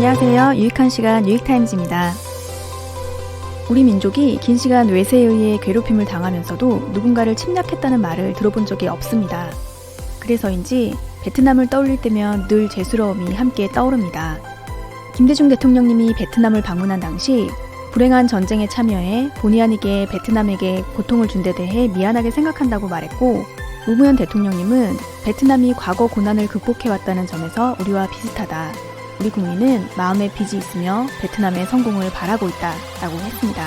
안녕하세요. 유익한 시간 유익타임즈입니다. 우리 민족이 긴 시간 외세에 의해 괴롭힘을 당하면서도 누군가를 침략했다는 말을 들어본 적이 없습니다. 그래서인지 베트남을 떠올릴 때면 늘 죄스러움이 함께 떠오릅니다. 김대중 대통령님이 베트남을 방문한 당시 불행한 전쟁에 참여해 본의 아니게 베트남에게 고통을 준 데 대해 미안하게 생각한다고 말했고, 노무현 대통령님은 베트남이 과거 고난을 극복해왔다는 점에서 우리와 비슷하다. 우리 국민은 마음에 빚이 있으며 베트남의 성공을 바라고 있다 라고 했습니다.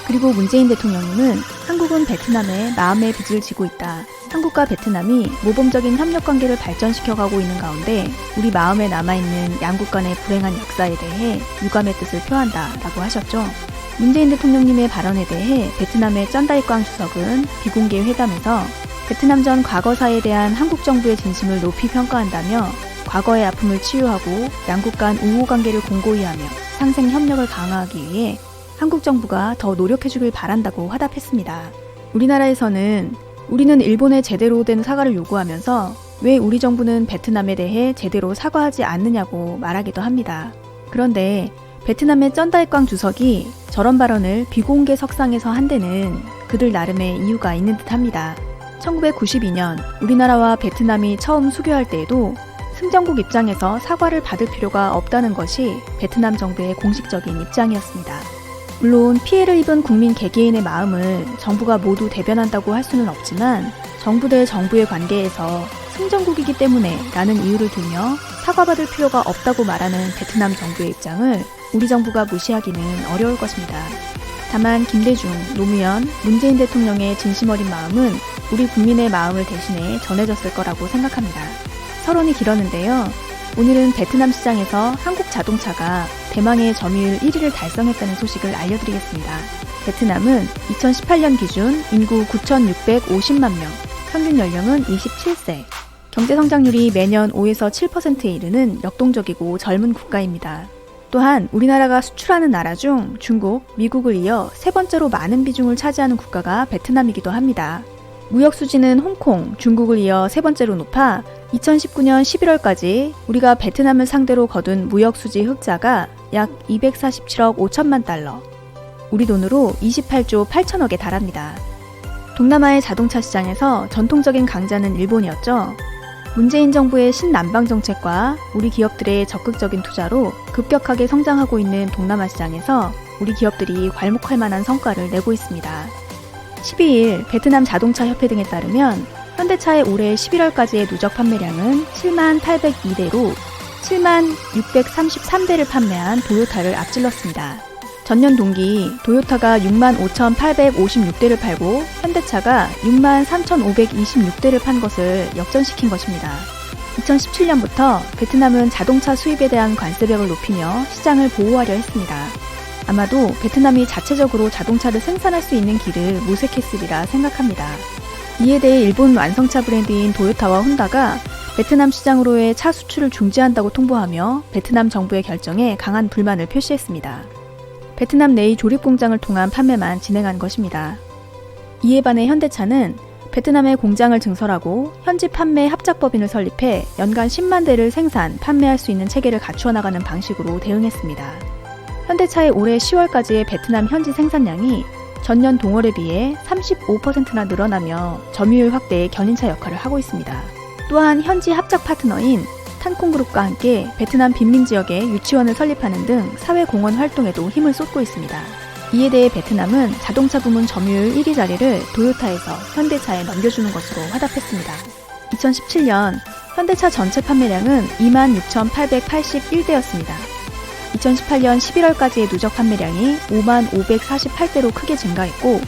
그리고 문재인 대통령님은 한국은 베트남에 마음의 빚을 지고 있다. 한국과 베트남이 모범적인 협력관계를 발전시켜가고 있는 가운데 우리 마음에 남아있는 양국 간의 불행한 역사에 대해 유감의 뜻을 표한다 라고 하셨죠. 문재인 대통령님의 발언에 대해 베트남의 쩐다이꽝 주석은 비공개 회담에서 베트남전 과거사에 대한 한국 정부의 진심을 높이 평가한다며 과거의 아픔을 치유하고 양국 간 우호 관계를 공고히 하며 상생 협력을 강화하기 위해 한국 정부가 더 노력해주길 바란다고 화답했습니다. 우리나라에서는 우리는 일본에 제대로 된 사과를 요구하면서 왜 우리 정부는 베트남에 대해 제대로 사과하지 않느냐고 말하기도 합니다. 그런데 베트남의 쩐다이꽝 주석이 저런 발언을 비공개 석상에서 한 데는 그들 나름의 이유가 있는 듯합니다. 1992년 우리나라와 베트남이 처음 수교할 때에도 승전국 입장에서 사과를 받을 필요가 없다는 것이 베트남 정부의 공식적인 입장이었습니다. 물론 피해를 입은 국민 개개인의 마음을 정부가 모두 대변한다고 할 수는 없지만 정부 대 정부의 관계에서 승전국이기 때문에 라는 이유를 들며 사과받을 필요가 없다고 말하는 베트남 정부의 입장을 우리 정부가 무시하기는 어려울 것입니다. 다만 김대중, 노무현, 문재인 대통령의 진심 어린 마음은 우리 국민의 마음을 대신해 전해졌을 거라고 생각합니다. 서론이 길었는데요. 오늘은 베트남 시장에서 한국 자동차가 대망의 점유율 1위를 달성했다는 소식을 알려드리겠습니다. 베트남은 2018년 기준 인구 9,650만 명, 평균 연령은 27세, 경제성장률이 매년 5에서 7%에 이르는 역동적이고 젊은 국가입니다. 또한 우리나라가 수출하는 나라 중 중국, 미국을 이어 세 번째로 많은 비중을 차지하는 국가가 베트남이기도 합니다. 무역 수지는 홍콩, 중국을 이어 세 번째로 높아 2019년 11월까지 우리가 베트남을 상대로 거둔 무역 수지 흑자가 약 247억 5천만 달러, 우리 돈으로 28조 8천억에 달합니다. 동남아의 자동차 시장에서 전통적인 강자는 일본이었죠. 문재인 정부의 신남방 정책과 우리 기업들의 적극적인 투자로 급격하게 성장하고 있는 동남아 시장에서 우리 기업들이 괄목할 만한 성과를 내고 있습니다. 12일 베트남 자동차 협회 등에 따르면 현대차의 올해 11월까지의 누적 판매량은 7만 802대로 7만 633대를 판매한 도요타를 앞질렀습니다. 전년 동기 도요타가 6만 5,856대를 팔고 현대차가 6만 3,526대를 판 것을 역전시킨 것입니다. 2017년부터 베트남은 자동차 수입에 대한 관세력을 높이며 시장을 보호하려 했습니다. 아마도 베트남이 자체적으로 자동차를 생산할 수 있는 길을 모색했으리라 생각합니다. 이에 대해 일본 완성차 브랜드인 도요타와 혼다가 베트남 시장으로의 차 수출을 중지한다고 통보하며 베트남 정부의 결정에 강한 불만을 표시했습니다. 베트남 내의 조립 공장을 통한 판매만 진행한 것입니다. 이에 반해 현대차는 베트남에 공장을 증설하고 현지 판매 합작법인을 설립해 연간 10만 대를 생산, 판매할 수 있는 체계를 갖추어 나가는 방식으로 대응했습니다. 현대차의 올해 10월까지의 베트남 현지 생산량이 전년 동월에 비해 35%나 늘어나며 점유율 확대에 견인차 역할을 하고 있습니다. 또한 현지 합작 파트너인 탄콩그룹과 함께 베트남 빈민 지역에 유치원을 설립하는 등 사회공헌 활동에도 힘을 쏟고 있습니다. 이에 대해 베트남은 자동차 부문 점유율 1위 자리를 도요타에서 현대차에 넘겨주는 것으로 화답했습니다. 2017년 현대차 전체 판매량은 26,881대였습니다. 2018년 11월까지의 누적 판매량이 5만 548대로 크게 증가했고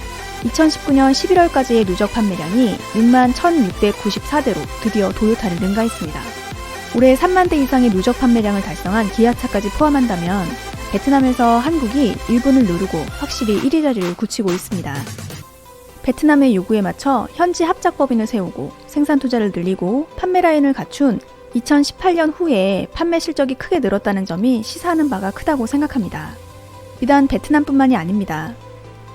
2019년 11월까지의 누적 판매량이 6만 1,694대로 드디어 도요타를 능가했습니다. 올해 3만 대 이상의 누적 판매량을 달성한 기아차까지 포함한다면 베트남에서 한국이 일본을 누르고 확실히 1위 자리를 굳히고 있습니다. 베트남의 요구에 맞춰 현지 합작법인을 세우고 생산 투자를 늘리고 판매 라인을 갖춘 2018년 후에 판매 실적이 크게 늘었다는 점이 시사하는 바가 크다고 생각합니다. 비단 베트남뿐만이 아닙니다.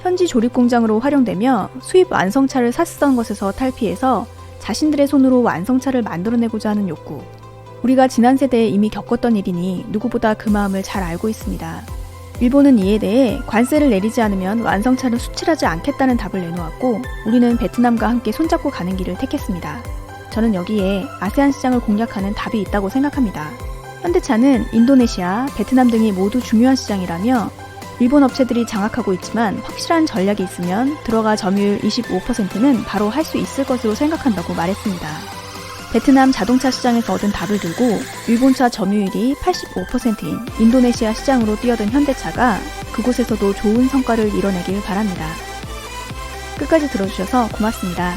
현지 조립 공장으로 활용되며 수입 완성차를 샀던 것에서 탈피해서 자신들의 손으로 완성차를 만들어내고자 하는 욕구, 우리가 지난 세대에 이미 겪었던 일이니 누구보다 그 마음을 잘 알고 있습니다. 일본은 이에 대해 관세를 내리지 않으면 완성차를 수출하지 않겠다는 답을 내놓았고 우리는 베트남과 함께 손잡고 가는 길을 택했습니다. 저는 여기에 아세안 시장을 공략하는 답이 있다고 생각합니다. 현대차는 인도네시아, 베트남 등이 모두 중요한 시장이라며 일본 업체들이 장악하고 있지만 확실한 전략이 있으면 들어가 점유율 25%는 바로 할 수 있을 것으로 생각한다고 말했습니다. 베트남 자동차 시장에서 얻은 답을 들고 일본차 점유율이 85%인 인도네시아 시장으로 뛰어든 현대차가 그곳에서도 좋은 성과를 이뤄내길 바랍니다. 끝까지 들어주셔서 고맙습니다.